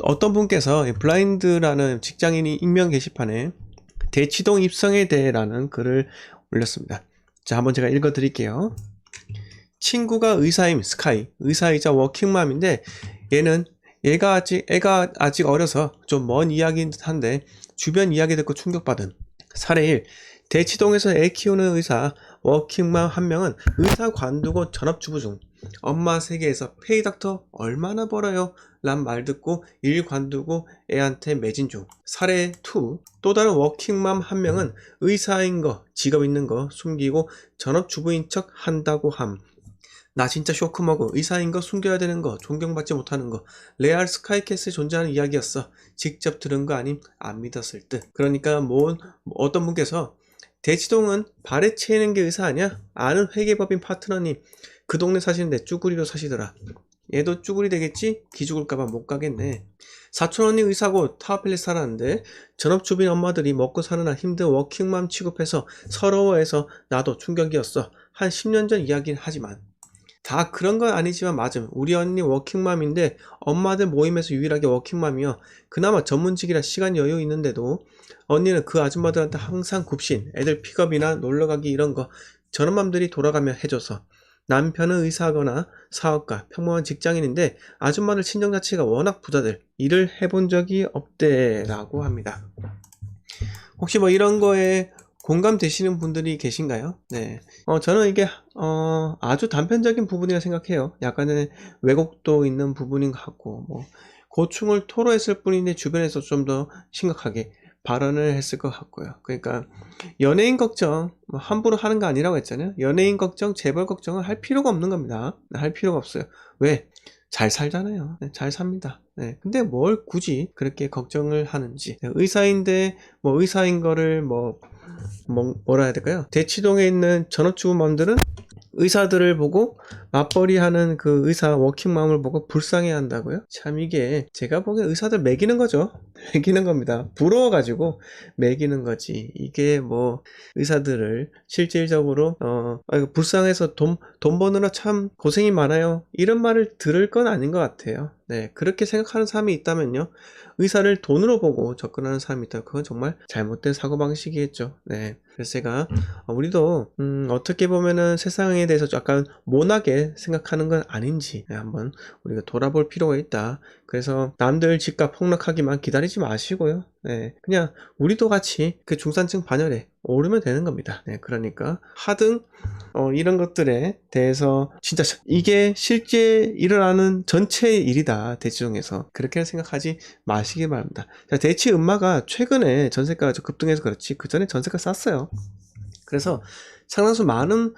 어떤 분께서 블라인드라는 직장인이 익명 게시판에 대치동 입성에 대해라는 글을 올렸습니다. 자, 한번 제가 읽어 드릴게요. 친구가 의사임 스카이, 의사이자 워킹맘인데 애가 아직 어려서 좀 먼 이야기인 듯한데 주변 이야기 듣고 충격받은. 사례 1. 대치동에서 애 키우는 의사 워킹맘 한 명은 의사 관두고 전업주부 중. 엄마 세계에서 페이닥터 얼마나 벌어요? 란 말 듣고 일 관두고 애한테 매진 중. 사례 2. 또 다른 워킹맘 한 명은 의사인 거, 직업 있는 거 숨기고 전업주부인 척 한다고 함. 나 진짜 쇼크 먹어. 의사인 거 숨겨야 되는 거, 존경받지 못하는 거. 레알 스카이캐슬에 존재하는 이야기였어. 직접 들은 거 아님 안 믿었을 듯. 그러니까 어떤 분께서 대치동은 발에 채이는 게 의사 아니야? 아는 회계법인 파트너님 그 동네 사시는데 쭈구리로 사시더라. 얘도 쭈구리 되겠지? 기죽을까봐 못 가겠네. 사촌 언니 의사고 타워팰리스 살았는데 전업주부인 엄마들이 먹고 사느라 힘든 워킹맘 취급해서 서러워해서 나도 충격이었어. 한 10년 전 이야긴 하지만 다 그런 건 아니지만 맞음. 우리 언니 워킹맘인데 엄마들 모임에서 유일하게 워킹맘이여. 그나마 전문직이라 시간 여유 있는데도 언니는 그 아줌마들한테 항상 굽신 애들 픽업이나 놀러가기 이런 거 전업맘들이 돌아가며 해줘서. 남편은 의사거나 사업가, 평범한 직장인인데 아줌마들 친정 자체가 워낙 부자들, 일을 해본 적이 없대라고 합니다. 혹시 뭐 이런 거에 공감되시는 분들이 계신가요? 네. 저는 이게 아주 단편적인 부분이라 생각해요. 약간의 왜곡도 있는 부분인 것 같고, 고충을 토로했을 뿐인데 주변에서 좀 더 심각하게 발언을 했을 것 같고요. 그러니까 연예인 걱정 함부로 하는 거 아니라고 했잖아요. 연예인 걱정, 재벌 걱정은 할 필요가 없는 겁니다. 할 필요가 없어요. 왜? 잘 살잖아요. 네, 잘 삽니다. 네, 근데 뭘 굳이 그렇게 걱정을 하는지. 의사인데 의사인 거를 뭐라 해야 될까요? 대치동에 있는 전업주부맘들은 의사들을 보고 맞벌이 하는 그 의사 워킹맘을 보고 불쌍해 한다고요? 참 이게 제가 보기엔 의사들 매기는 거죠. 매기는 겁니다. 부러워가지고 매기는 거지. 이게 의사들을 실질적으로 불쌍해서 돈 버느라 참 고생이 많아요. 이런 말을 들을 건 아닌 것 같아요. 네, 그렇게 생각하는 사람이 있다면요. 의사를 돈으로 보고 접근하는 사람이 있다면 그건 정말 잘못된 사고방식이겠죠. 네. 그래서 제가 우리도 어떻게 보면은 세상에 대해서 약간 모나게 생각하는 건 아닌지 한번 우리가 돌아볼 필요가 있다. 그래서 남들 집값 폭락하기만 기다리지 마시고요. 네, 그냥 우리도 같이 그 중산층 반열에 오르면 되는 겁니다. 네, 그러니까 하등 이런 것들에 대해서 진짜 이게 실제 일어나는 전체의 일이다. 대치동에서 그렇게 생각하지 마시기 바랍니다. 자, 대치 음마가 최근에 전세가가 급등해서 그렇지 그 전에 전세가 쌌어요. 그래서 상당수 많은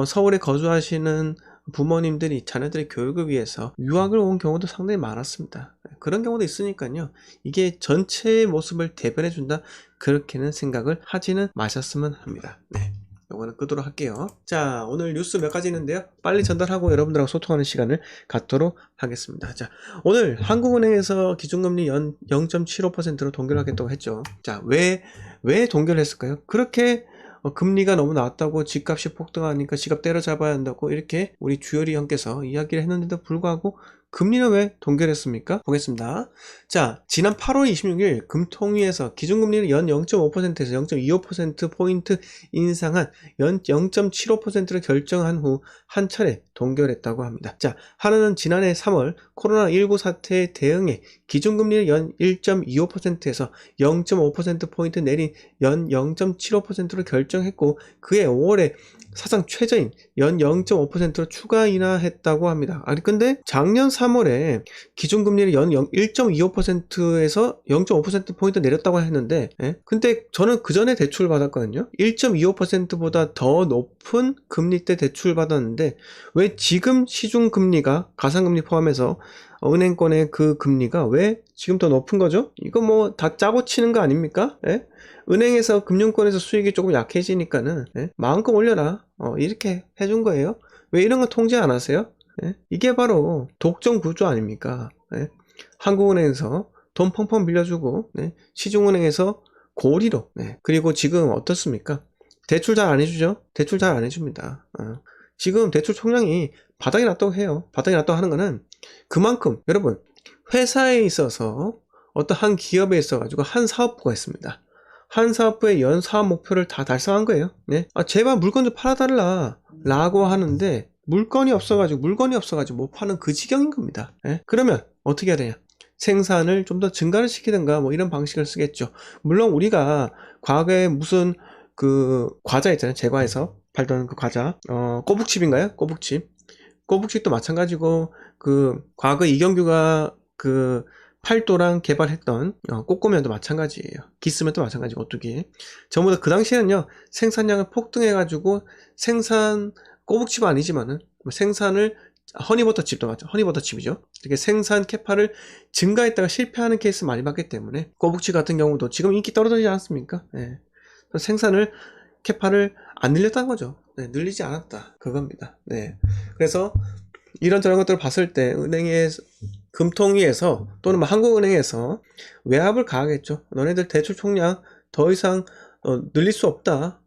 서울에 거주하시는 부모님들이 자녀들의 교육을 위해서 유학을 온 경우도 상당히 많았습니다. 그런 경우도 있으니까요. 이게 전체의 모습을 대변해 준다 그렇게는 생각을 하지는 마셨으면 합니다. 네, 요거는 끄도록 할게요. 자, 오늘 뉴스 몇 가지 있는데요. 빨리 전달하고 여러분들하고 소통하는 시간을 갖도록 하겠습니다. 자, 오늘 한국은행에서 기준금리 0.75%로 동결하겠다고 했죠. 자, 왜 동결을 했을까요? 그렇게 금리가 너무 낮다고 집값이 폭등하니까 집값 때려잡아야 한다고 이렇게 우리 주열이 형께서 이야기를 했는데도 불구하고 금리는 왜 동결했습니까? 보겠습니다. 자, 지난 8월 26일 금통위에서 기준금리를 연 0.5%에서 0.25%포인트 인상한 연 0.75%를 결정한 후 한 차례 동결했다고 합니다. 자, 하나는 지난해 3월 코로나19 사태에 대응해 기준금리를 연 1.25%에서 0.5%포인트 내린 연 0.75%로 결정했고 그해 5월에 사상 최저인 연 0.5%로 추가 인하했다고 합니다. 아니 근데 작년 3월에 기준금리를 연 1.25%에서 0.5%포인트 내렸다고 했는데 근데 저는 그 전에 대출 받았거든요. 1.25%보다 더 높은 금리 때 대출 받았는데 왜 지금 시중금리가 가상금리 포함해서 은행권의 그 금리가 왜 지금 더 높은 거죠? 이거 다 짜고 치는 거 아닙니까? 은행에서 금융권에서 수익이 조금 약해지니까는 마음껏 올려라 이렇게 해준 거예요. 왜 이런 거 통제 안 하세요? 이게 바로 독점 구조 아닙니까? 한국은행에서 돈 펑펑 빌려주고 시중은행에서 고리로 그리고 지금 어떻습니까? 대출 잘 안 해주죠? 대출 잘 안 해줍니다. 지금 대출 총량이 바닥이 났다고 해요. 바닥이 났다고 하는 거는 그만큼 여러분 회사에 있어서 어떤 한 기업에 있어 가지고 한 사업부가 있습니다. 한 사업부의 연 사업 목표를 다 달성한 거예요. 네? 제발 물건 좀 팔아달라 라고 하는데 물건이 없어가지고 못 파는 그 지경인 겁니다. 네? 그러면 어떻게 해야 되냐? 생산을 좀 더 증가를 시키든가 뭐 이런 방식을 쓰겠죠. 물론 우리가 과거에 무슨 그 과자 있잖아요. 제과에서 팔던 그 과자 꼬북칩인가요? 꼬북칩도 마찬가지고 그 과거 이경규가 그 팔도랑 개발했던 꼬꼬면도 마찬가지예요. 기스면도 마찬가지고 오뚜기 전부 다 그 당시에는요 생산량을 폭등해 가지고 꼬북칩은 아니지만은 생산을 허니버터칩도 맞죠. 허니버터칩이죠. 이렇게 생산 캐파를 증가했다가 실패하는 케이스 많이 봤기 때문에 꼬북칩 같은 경우도 지금 인기 떨어지지 않았습니까? 네. 생산을 캐파를 안 늘렸다는 거죠. 네, 늘리지 않았다 그겁니다. 네. 그래서 이런저런 것들을 봤을 때 은행의 금통위에서 또는 뭐 한국은행에서 외압을 가하겠죠. 너네들 대출 총량 더 이상 늘릴 수 없다.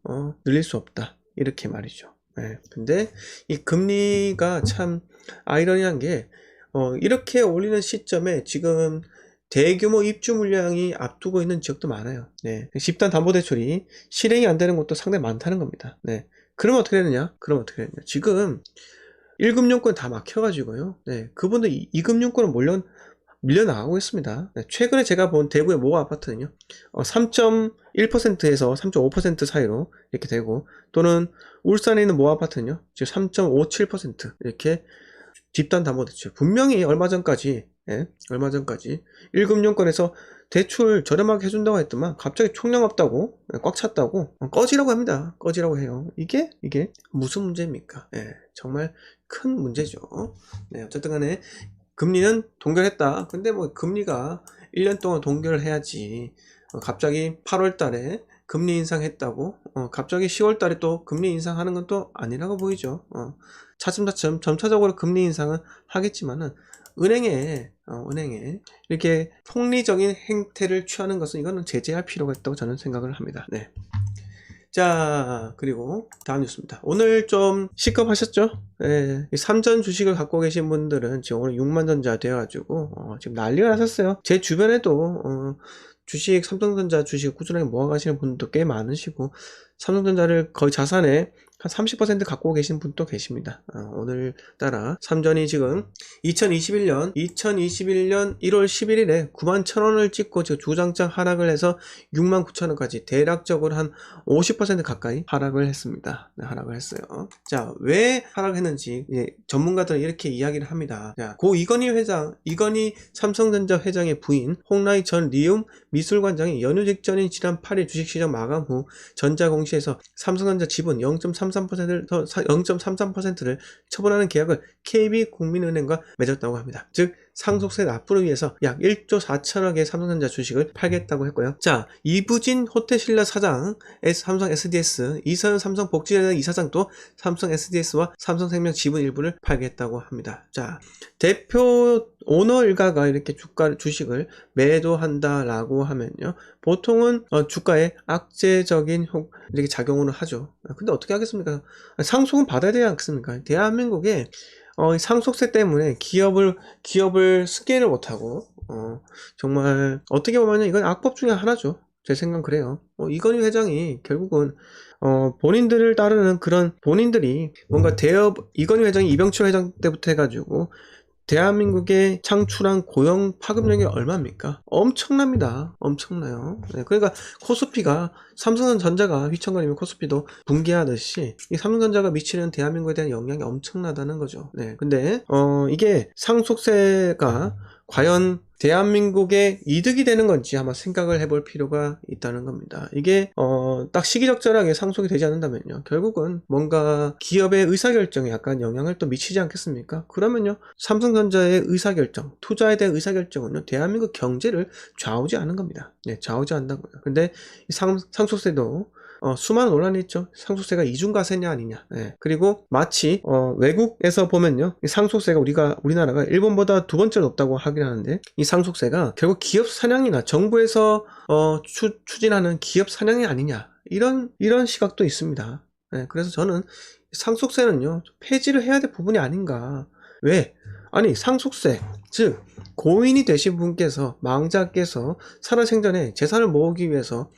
이렇게 말이죠. 네. 근데 이 금리가 참 아이러니한 게 이렇게 올리는 시점에 지금 대규모 입주 물량이 앞두고 있는 지역도 많아요. 네. 집단 담보대출이 실행이 안 되는 곳도 상당히 많다는 겁니다. 네. 그러면 어떻게 되느냐? 지금 1금융권 다 막혀가지고요. 네. 그분들 2금융권은 밀려나가고 있습니다. 네. 최근에 제가 본 대구의 모 아파트는요. 3.1%에서 3.5% 사이로 이렇게 되고 또는 울산에 있는 모 아파트는요. 지금 3.57% 이렇게 집단 담보대출 분명히 얼마 전까지 1금융권에서 대출 저렴하게 해준다고 했더만 갑자기 총량 없다고 꽉 찼다고 꺼지라고 합니다. 꺼지라고 해요. 이게 무슨 문제입니까? 정말 큰 문제죠. 어쨌든 간에 금리는 동결했다. 근데 뭐 금리가 1년 동안 동결을 해야지 갑자기 8월 달에 금리 인상했다고 갑자기 10월 달에 또 금리 인상하는 건 또 아니라고 보이죠. 차츰차츰 점차적으로 금리 인상은 하겠지만은 은행에 이렇게 폭리적인 행태를 취하는 것은 이거는 제재할 필요가 있다고 저는 생각을 합니다. 네. 자, 그리고 다음 뉴스입니다. 오늘 좀 시급하셨죠? 네, 삼전 주식을 갖고 계신 분들은 지금 오늘 6만전자 되어가지고 지금 난리가 나셨어요. 제 주변에도 삼성전자 주식 꾸준하게 모아가시는 분도 꽤 많으시고 삼성전자를 거의 자산의 한 30% 갖고 계신 분도 계십니다. 오늘따라 삼전이 지금 2021년 1월 11일에 91,000원을 찍고 지금 주장장 하락을 해서 69,000원까지 대략적으로 한 50% 가까이 하락을 했습니다. 네, 하락을 했어요. 자, 왜 하락했는지 전문가들은 이렇게 이야기를 합니다. 자, 고 이건희 삼성전자 회장의 부인 홍라희 전 리움 미술관장이 연휴 직전인 지난 8일 주식시장 마감 후 전자공시에서 삼성전자 지분 0.33%를 처분하는 계약을 KB국민은행과 맺었다고 합니다. 즉 상속세 납부를 위해서 약 1조 4천억의 삼성전자 주식을 팔겠다고 했고요. 자, 이부진 호텔신라 사장 삼성 SDS, 이서연 삼성복지재단 이사장도 삼성 SDS와 삼성생명 지분 일부를 팔겠다고 합니다. 자, 대표 오너 일가가 이렇게 주식을 매도한다라고 하면요, 보통은 주가에 악재적인 이렇게 작용을 하죠. 근데 어떻게 하겠습니까? 상속은 받아야 되지 않겠습니까? 대한민국에 상속세 때문에 기업을 스케일을 못하고 정말 어떻게 보면 이건 악법 중에 하나죠. 제 생각은 그래요. 이건희 회장이 결국은 본인들을 따르는 그런 본인들이 뭔가 이건희 회장이 이병철 회장 때부터 해가지고 대한민국에 창출한 고용 파급력이 얼마입니까? 엄청납니다. 엄청나요. 네, 그러니까 코스피가 삼성전자가 휘청거리면 코스피도 붕괴하듯이 이 삼성전자가 미치는 대한민국에 대한 영향이 엄청나다는 거죠. 네, 근데 이게 상속세가 과연 대한민국의 이득이 되는 건지 한번 생각을 해볼 필요가 있다는 겁니다. 이게 딱 시기적절하게 상속이 되지 않는다면요, 결국은 뭔가 기업의 의사결정에 약간 영향을 또 미치지 않겠습니까? 그러면요, 삼성전자의 의사결정, 투자에 대한 의사결정은요, 대한민국 경제를 좌우지하는 겁니다. 네, 좌우지한다고요. 근데 이 상속세도 수많은 논란이 있죠. 상속세가 이중과세냐 아니냐. 네. 그리고 마치 외국에서 보면요, 이 상속세가 우리나라가 일본보다 두 번째로 높다고 하긴 하는데, 이 상속세가 결국 기업 사냥이나 정부에서 추진하는 기업 사냥이 아니냐, 이런 시각도 있습니다. 네. 그래서 저는 상속세는요, 폐지를 해야 될 부분이 아닌가. 왜? 아니, 상속세, 즉 고인이 되신 분께서, 망자께서 살아생전에 재산을 모으기 위해서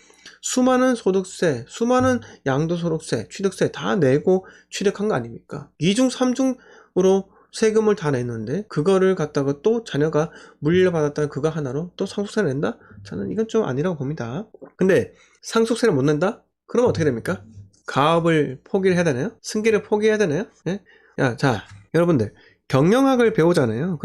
수많은 소득세, 수많은 양도소득세, 취득세 다 내고 취득한 거 아닙니까? 2중, 3중으로 세금을 다 냈는데 그거를 갖다가 또 자녀가 물려받았다는 그거 하나로 또 상속세를 낸다? 저는 이건 좀 아니라고 봅니다. 근데 상속세를 못 낸다? 그러면 어떻게 됩니까? 가업을 포기를 해야 되나요? 승계를 포기해야 되나요? 예? 자, 여러분들 경영학을 배우잖아요. 그래서